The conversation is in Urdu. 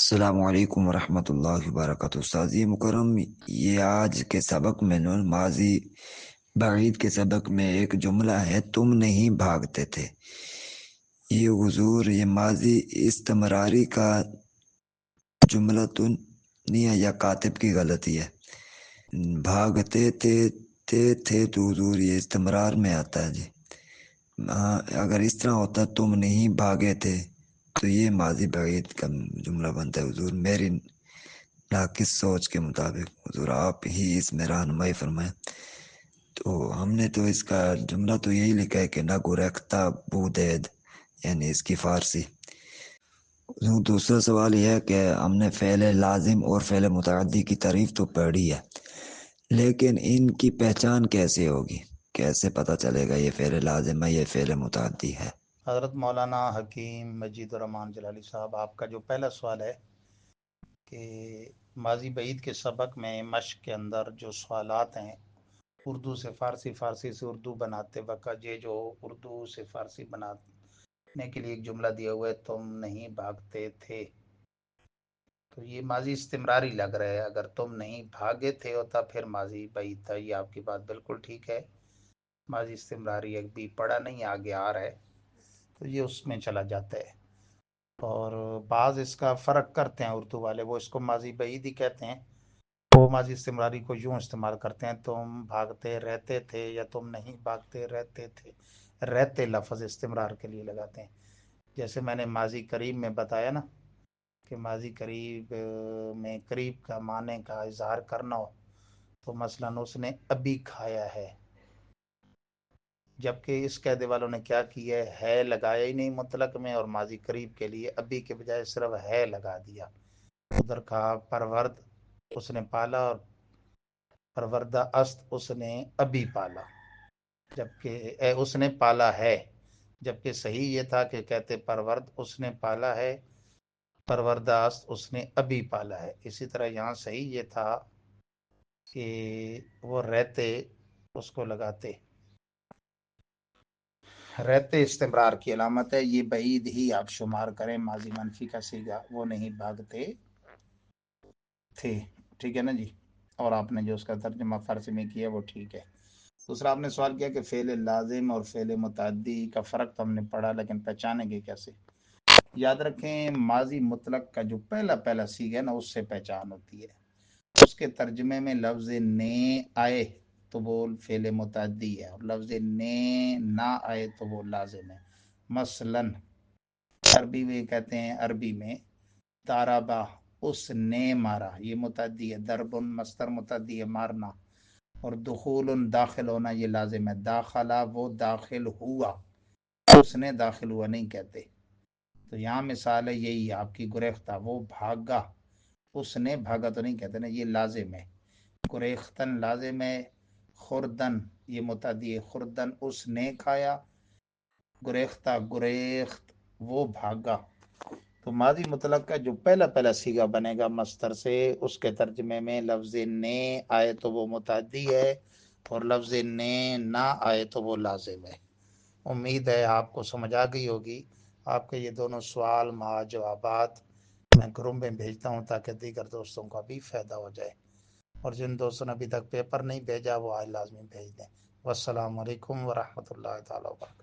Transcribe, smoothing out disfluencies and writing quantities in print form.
السلام علیکم ورحمۃ اللہ وبرکاتہ۔ استاذ مکرم، یہ آج کے سبق میں ماضی بعید کے سبق میں ایک جملہ ہے، تم نہیں بھاگتے تھے۔ یہ حضور یہ ماضی استمراری کا جملہ تو نہیں ہے، یا کاتب کی غلطی ہے؟ بھاگتے تھے تو حضور یہ استمرار میں آتا ہے جی۔ اگر اس طرح ہوتا تم نہیں بھاگے تھے تو یہ ماضی بعید کا جملہ بنتا ہے۔ حضور میری ناقص سوچ کے مطابق حضور آپ ہی اس میں رہنمائی فرمائیں۔ تو ہم نے تو اس کا جملہ تو یہی لکھا ہے کہ نہ گریختہ بودید، یعنی اس کی فارسی۔ دوسرا سوال یہ ہے کہ ہم نے فعل لازم اور فعل متعدی کی تعریف تو پڑھی ہے، لیکن ان کی پہچان کیسے ہوگی؟ کیسے پتہ چلے گا یہ فعل لازم ہے، یہ فعل متعدی ہے؟ حضرت مولانا حکیم مجید الرحمان جلالی صاحب، آپ کا جو پہلا سوال ہے کہ ماضی بعید کے سبق میں مشق کے اندر جو سوالات ہیں اردو سے فارسی، فارسی سے اردو بناتے وقت، یہ جو اردو سے فارسی بنانے کے لیے ایک جملہ دیا ہوا ہے تم نہیں بھاگتے تھے، تو یہ ماضی استمراری لگ رہا ہے۔ اگر تم نہیں بھاگے تھے ہوتا پھر ماضی بعید تھا۔ یہ آپ کی بات بالکل ٹھیک ہے، ماضی استمراری ایک بھی پڑھا نہیں، آگے آ رہا ہے تو یہ اس میں چلا جاتا ہے۔ اور بعض اس کا فرق کرتے ہیں اردو والے، وہ اس کو ماضی بعید ہی کہتے ہیں، وہ ماضی استمراری کو یوں استعمال کرتے ہیں تم بھاگتے رہتے تھے، یا تم نہیں بھاگتے رہتے تھے، رہتے لفظ استمرار کے لیے لگاتے ہیں۔ جیسے میں نے ماضی قریب میں بتایا نا کہ ماضی قریب میں قریب کا معنی کا اظہار کرنا ہو تو مثلاً اس نے ابھی کھایا ہے، جبکہ اس قاعدے والوں نے کیا کیا ہے لگایا ہی نہیں مطلق میں، اور ماضی قریب کے لیے ابھی کے بجائے صرف ہے لگا دیا۔ ادھر کہا پرورد اس نے پالا، اور پروردہ است اس نے ابھی پالا، جبکہ اس نے پالا ہے، جبکہ صحیح یہ تھا کہ کہتے پرورد اس نے پالا ہے، پروردہ است اس نے ابھی پالا ہے۔ اسی طرح یہاں صحیح یہ تھا کہ وہ رہتے اس کو لگاتے، رہتے استمرار کی علامت ہے، یہ بعید ہی آپ شمار کریں، ماضی منفی کا صیغہ، وہ نہیں بھاگتے تھے، ٹھیک ہے نا جی۔ اور آپ نے جو اس کا ترجمہ فارسی میں کیا وہ ٹھیک ہے۔ دوسرا آپ نے سوال کیا کہ فعل لازم اور فعل متعدی کا فرق تو ہم نے پڑھا، لیکن پہچانیں گے کیسے؟ یاد رکھیں ماضی مطلق کا جو پہلا صیغہ ہے نا، اس سے پہچان ہوتی ہے۔ اس کے ترجمے میں لفظ نے آئے تو وہ فعل متعدی ہے، اور لفظ نے نہ آئے تو وہ لازم ہے۔ مثلاً عربی میں کہتے ہیں، عربی میں تارابا اس نے مارا، یہ متعدی ہے، ضرب مصدر متعدی ہے مارنا، اور دخول داخل ہونا یہ لازم ہے، داخلہ وہ داخل ہوا، اس نے داخل ہوا نہیں کہتے۔ تو یہاں مثال ہے یہی آپ کی گریختہ، وہ بھاگا، اس نے بھاگا تو نہیں کہتے نا، یہ لازم ہے۔ گریختن لازم ہے، خوردن یہ متعدی ہے، خوردن اس نے کھایا، گریختہ گریخت وہ بھاگا۔ تو ماضی مطلق کا جو پہلا صیغہ بنے گا مصدر سے، اس کے ترجمے میں لفظ نے آئے تو وہ متعدی ہے، اور لفظ نے نہ آئے تو وہ لازم ہے۔ امید ہے آپ کو سمجھ آ گئی ہوگی۔ آپ کے یہ دونوں سوال مع جوابات میں گروپ میں بھیجتا ہوں تاکہ دیگر دوستوں کا بھی فائدہ ہو جائے، اور جن دوستوں نے ابھی تک پیپر نہیں بھیجا وہ آج لازمی بھیج دیں۔ والسلام علیکم ورحمۃ اللہ تعالیٰ وبرکاتہ۔